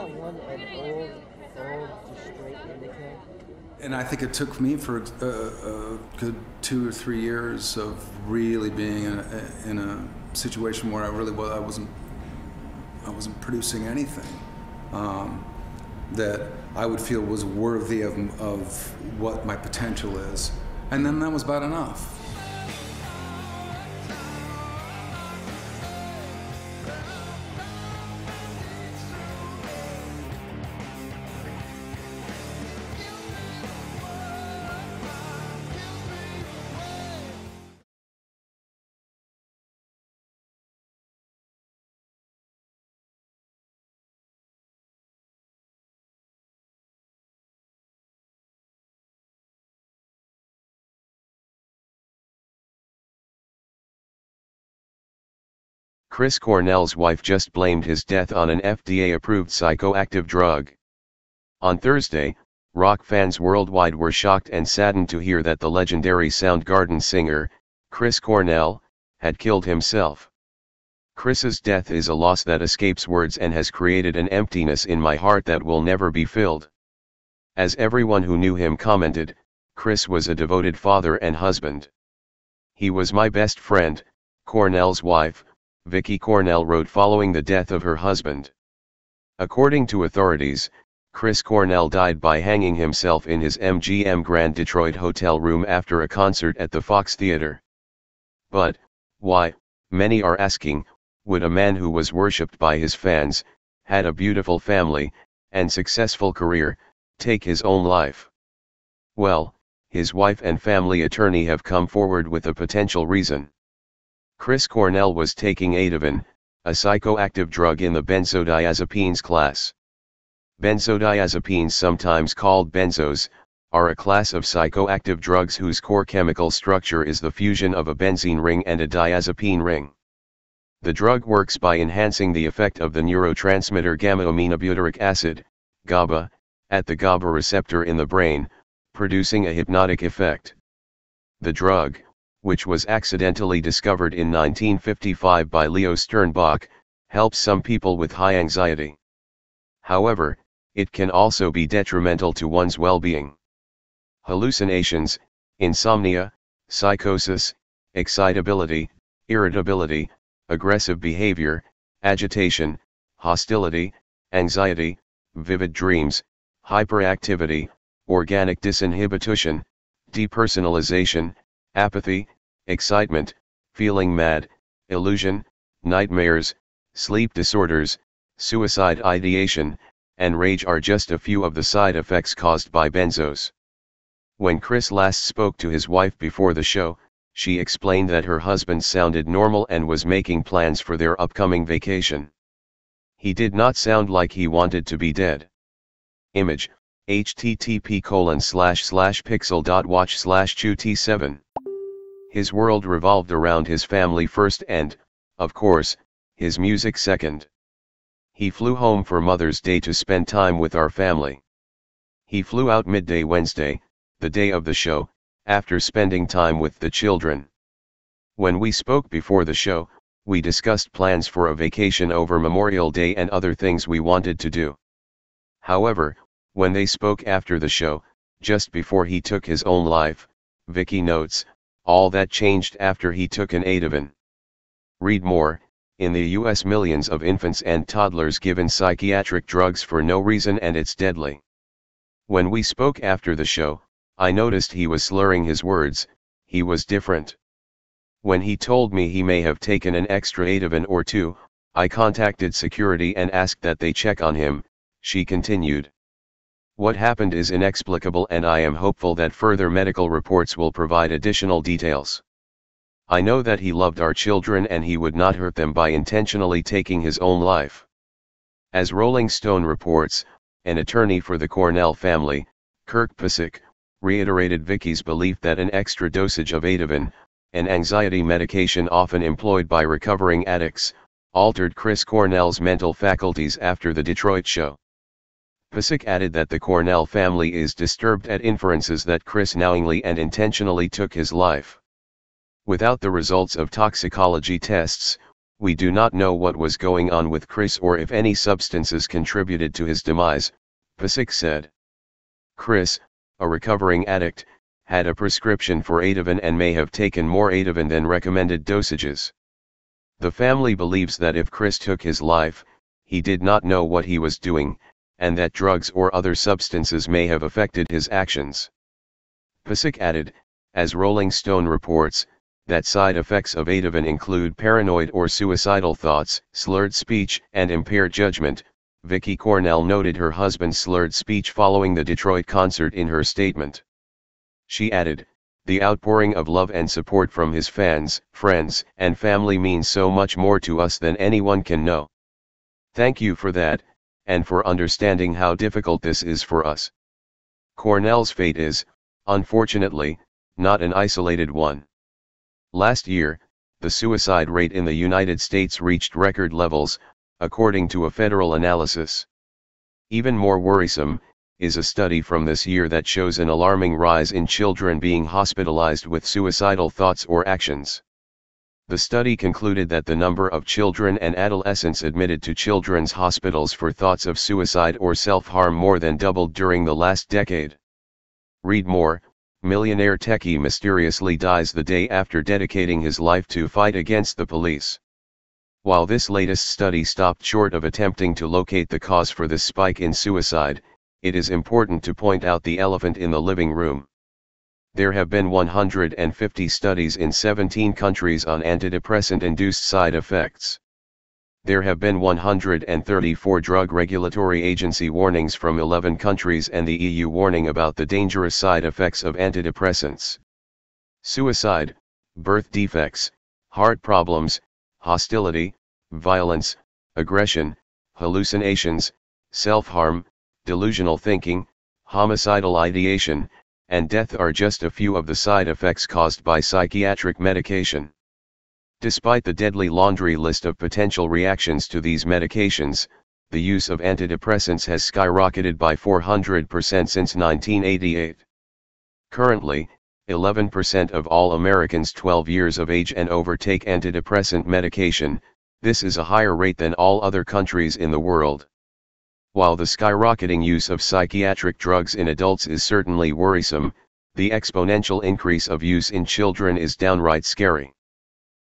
got one an old, just straight indica. And I think it took me for a good 2 or 3 years of really being in a situation where I wasn't producing anything that I would feel was worthy of what my potential is. And then that was about enough. Chris Cornell's wife just blamed his death on an FDA-approved psychoactive drug. On Thursday, rock fans worldwide were shocked and saddened to hear that the legendary Soundgarden singer, Chris Cornell, had killed himself. Chris's death is a loss that escapes words and has created an emptiness in my heart that will never be filled. As everyone who knew him commented, Chris was a devoted father and husband. He was my best friend, Cornell's wife, Vicky Cornell wrote following the death of her husband. According to authorities, Chris Cornell died by hanging himself in his MGM Grand Detroit hotel room after a concert at the Fox Theater. But, why, many are asking, would a man who was worshipped by his fans, had a beautiful family, and successful career, take his own life? Well, his wife and family attorney have come forward with a potential reason. Chris Cornell was taking Ativan, a psychoactive drug in the benzodiazepines class. Benzodiazepines, sometimes called benzos, are a class of psychoactive drugs whose core chemical structure is the fusion of a benzene ring and a diazepine ring. The drug works by enhancing the effect of the neurotransmitter gamma-aminobutyric acid, GABA, at the GABA receptor in the brain, producing a hypnotic effect. The drug, which was accidentally discovered in 1955 by Leo Sternbach, helps some people with high anxiety. However, it can also be detrimental to one's well-being. Hallucinations, insomnia, psychosis, excitability, irritability, aggressive behavior, agitation, hostility, anxiety, vivid dreams, hyperactivity, organic disinhibition, depersonalization, apathy, excitement, feeling mad, illusion, nightmares, sleep disorders, suicide ideation, and rage are just a few of the side effects caused by benzos. When Chris last spoke to his wife before the show, she explained that her husband sounded normal and was making plans for their upcoming vacation. He did not sound like he wanted to be dead. Image, http://pixel.watch/QT7. His world revolved around his family first and, of course, his music second. He flew home for Mother's Day to spend time with our family. He flew out midday Wednesday, the day of the show, after spending time with the children. When we spoke before the show, we discussed plans for a vacation over Memorial Day and other things we wanted to do. However, when they spoke after the show, just before he took his own life, Vicky notes, all that changed after he took an Ativan. Read more. In the US, millions of infants and toddlers given psychiatric drugs for no reason, and it's deadly. When we spoke after the show, I noticed he was slurring his words. He was different. When he told me he may have taken an extra Ativan or two, I contacted security and asked that they check on him, she continued. What happened is inexplicable, and I am hopeful that further medical reports will provide additional details. I know that he loved our children and he would not hurt them by intentionally taking his own life. As Rolling Stone reports, an attorney for the Cornell family, Kirk Pasek, reiterated Vicky's belief that an extra dosage of Ativan, an anxiety medication often employed by recovering addicts, altered Chris Cornell's mental faculties after the Detroit show. Pasek added that the Cornell family is disturbed at inferences that Chris knowingly and intentionally took his life. Without the results of toxicology tests, We do not know what was going on with Chris or if any substances contributed to his demise, Kasey said. Chris, a recovering addict, had a prescription for Ativan and may have taken more Ativan than recommended dosages. The family believes that if Chris took his life, he did not know what he was doing, and that drugs or other substances may have affected his actions. Kasey added, as Rolling Stone reports, that side effects of Ativan include paranoid or suicidal thoughts, slurred speech, and impaired judgment. Vicky Cornell noted her husband's slurred speech following the Detroit concert in her statement. She added, the outpouring of love and support from his fans, friends, and family means so much more to us than anyone can know. Thank you for that, and for understanding how difficult this is for us. Cornell's fate is, unfortunately, not an isolated one. Last year, the suicide rate in the United States reached record levels, according to a federal analysis. Even more worrisome is a study from this year that shows an alarming rise in children being hospitalized with suicidal thoughts or actions. The study concluded that the number of children and adolescents admitted to children's hospitals for thoughts of suicide or self-harm more than doubled during the last decade. Read more. Millionaire techie mysteriously dies the day after dedicating his life to fight against the police. While this latest study stopped short of attempting to locate the cause for this spike in suicide, it is important to point out the elephant in the living room. There have been 150 studies in 17 countries on antidepressant-induced side effects. There have been 134 drug regulatory agency warnings from 11 countries and the EU warning about the dangerous side effects of antidepressants. Suicide, birth defects, heart problems, hostility, violence, aggression, hallucinations, self-harm, delusional thinking, homicidal ideation, and death are just a few of the side effects caused by psychiatric medication. Despite the deadly laundry list of potential reactions to these medications, the use of antidepressants has skyrocketed by 400% since 1988. Currently, 11% of all Americans 12 years of age and over take antidepressant medication. This is a higher rate than all other countries in the world. While the skyrocketing use of psychiatric drugs in adults is certainly worrisome, the exponential increase of use in children is downright scary.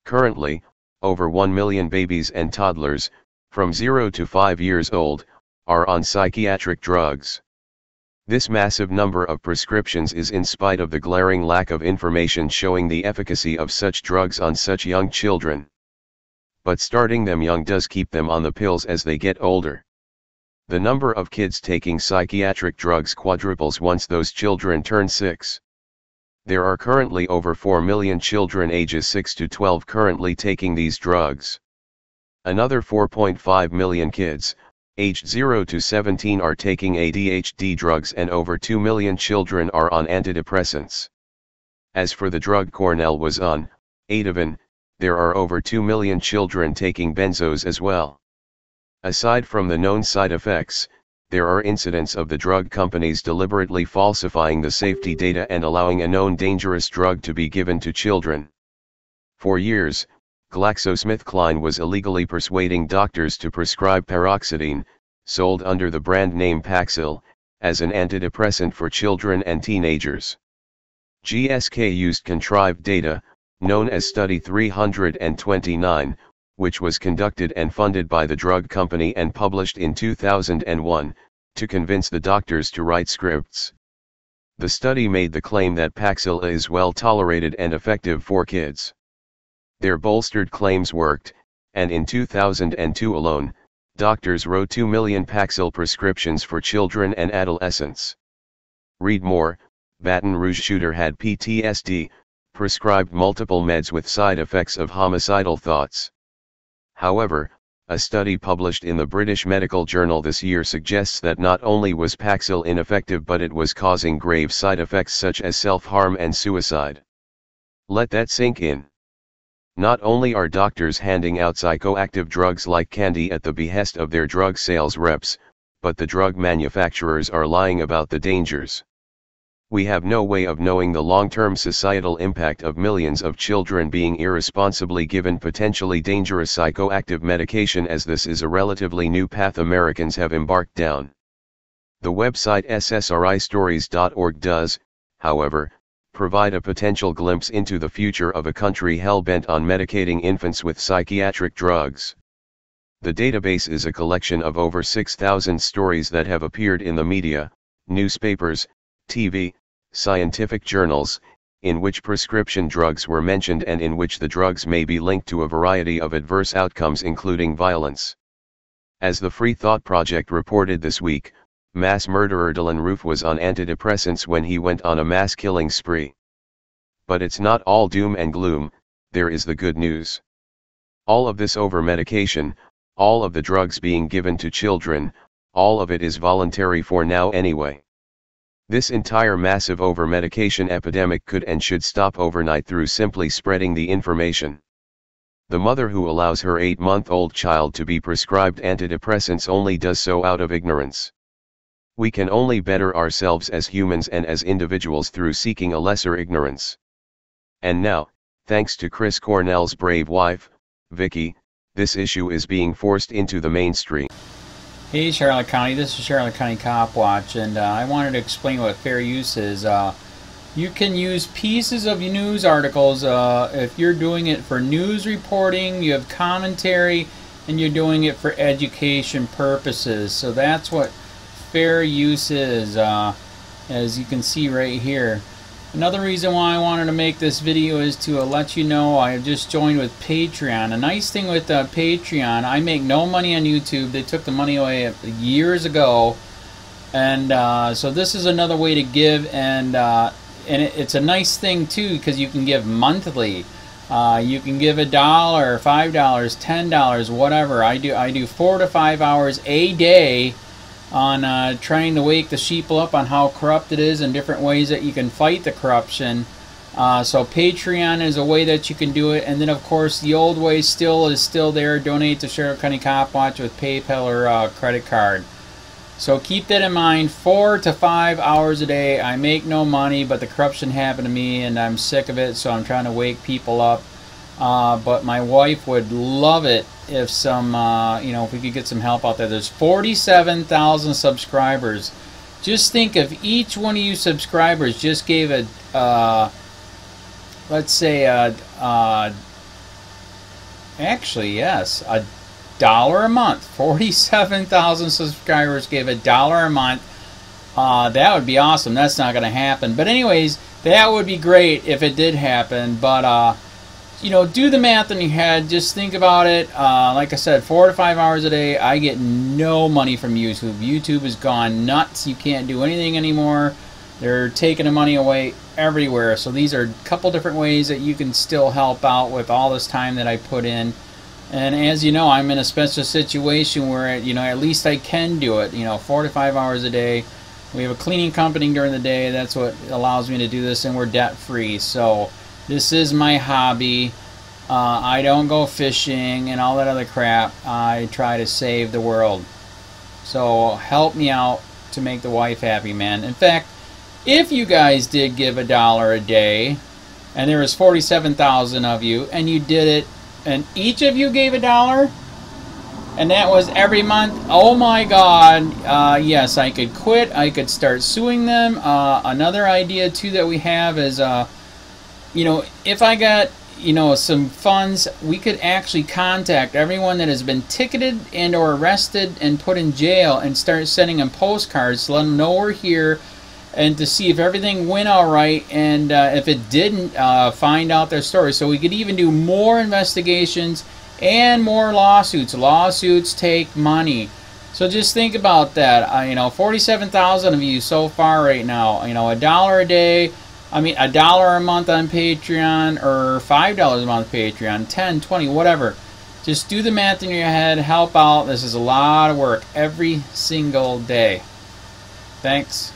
Currently, over 1 million babies and toddlers, from 0 to 5 years old, are on psychiatric drugs. This massive number of prescriptions is in spite of the glaring lack of information showing the efficacy of such drugs on such young children. But starting them young does keep them on the pills as they get older. The number of kids taking psychiatric drugs quadruples once those children turn 6. There are currently over 4 million children ages 6 to 12 currently taking these drugs. Another 4.5 million kids, aged 0 to 17 are taking ADHD drugs and over 2 million children are on antidepressants. As for the drug Cornell was on, Ativan, there are over 2 million children taking benzos as well. Aside from the known side effects, there are incidents of the drug companies deliberately falsifying the safety data and allowing a known dangerous drug to be given to children. For years, GlaxoSmithKline was illegally persuading doctors to prescribe paroxetine, sold under the brand name Paxil, as an antidepressant for children and teenagers. GSK used contrived data, known as Study 329, which was conducted and funded by the drug company and published in 2001, to convince the doctors to write scripts. The study made the claim that Paxil is well tolerated and effective for kids. Their bolstered claims worked, and in 2002 alone, doctors wrote 2 million Paxil prescriptions for children and adolescents. Read more. Baton Rouge shooter had PTSD, prescribed multiple meds with side effects of homicidal thoughts. However, a study published in the British Medical Journal this year suggests that not only was Paxil ineffective but it was causing grave side effects such as self-harm and suicide. Let that sink in. Not only are doctors handing out psychoactive drugs like candy at the behest of their drug sales reps, but the drug manufacturers are lying about the dangers. We have no way of knowing the long-term societal impact of millions of children being irresponsibly given potentially dangerous psychoactive medication, as this is a relatively new path Americans have embarked down. The website ssristories.org does, however, provide a potential glimpse into the future of a country hell-bent on medicating infants with psychiatric drugs. The database is a collection of over 6,000 stories that have appeared in the media, newspapers, TV, scientific journals, in which prescription drugs were mentioned and in which the drugs may be linked to a variety of adverse outcomes including violence. As the Free Thought Project reported this week, mass murderer Dylan Roof was on antidepressants when he went on a mass killing spree. But it's not all doom and gloom, there is the good news. All of this over-medication, all of the drugs being given to children, all of it is voluntary for now anyway. This entire massive over-medication epidemic could and should stop overnight through simply spreading the information. The mother who allows her 8-month-old child to be prescribed antidepressants only does so out of ignorance. We can only better ourselves as humans and as individuals through seeking a lesser ignorance. And now, thanks to Chris Cornell's brave wife, Vicky, this issue is being forced into the mainstream. Hey Charlotte County, this is Charlotte County COPWATCH, and I wanted to explain what fair use is. You can use pieces of news articles if you're doing it for news reporting, you have commentary, and you're doing it for education purposes. So that's what fair use is, as you can see right here. Another reason why I wanted to make this video is to let you know I have just joined with Patreon. A nice thing with Patreon, I make no money on YouTube. They took the money away years ago, and so this is another way to give, and it's a nice thing too because you can give monthly. You can give $1, $5, $10, whatever. I do 4 to 5 hours a day on trying to wake the sheeple up on how corrupt it is and different ways that you can fight the corruption. So Patreon is a way that you can do it, and then of course the old way is still there. Donate to Charlotte County COPWATCH with PayPal or credit card. So keep that in mind. 4 to 5 hours a day. I make no money, but the corruption happened to me and I'm sick of it, so I'm trying to wake people up. But my wife would love it if if we could get some help out there. There's 47,000 subscribers. Just think if each one of you subscribers just gave let's say actually yes, $1 a month. 47,000 subscribers gave $1 a month. That would be awesome. That's not going to happen. But anyways, that would be great if it did happen. But do the math in your head. Just think about it. Like I said, 4 to 5 hours a day. I get no money from YouTube. YouTube has gone nuts. You can't do anything anymore. They're taking the money away everywhere. So these are a couple different ways that you can still help out with all this time that I put in. And as you know, I'm in a special situation where at least I can do it. 4 to 5 hours a day. We have a cleaning company during the day. That's what allows me to do this, and we're debt free. So this is my hobby. I don't go fishing and all that other crap. I try to save the world. So help me out to make the wife happy, man. In fact, if you guys did give $1 a day, and there was 47,000 of you, and you did it, and each of you gave $1, and that was every month, oh my God, yes, I could quit. I could start suing them. Another idea too that we have is if I got some funds, we could actually contact everyone that has been ticketed and or arrested and put in jail and start sending them postcards to let them know we're here, and to see if everything went all right, and if it didn't, find out their story. So we could even do more investigations and more lawsuits. Lawsuits take money. So just think about that. 47,000 of you so far right now. $1 a day. $1 a month on Patreon, or $5 a month Patreon, 10, 20, whatever. Just do the math in your head, help out. This is a lot of work every single day. Thanks.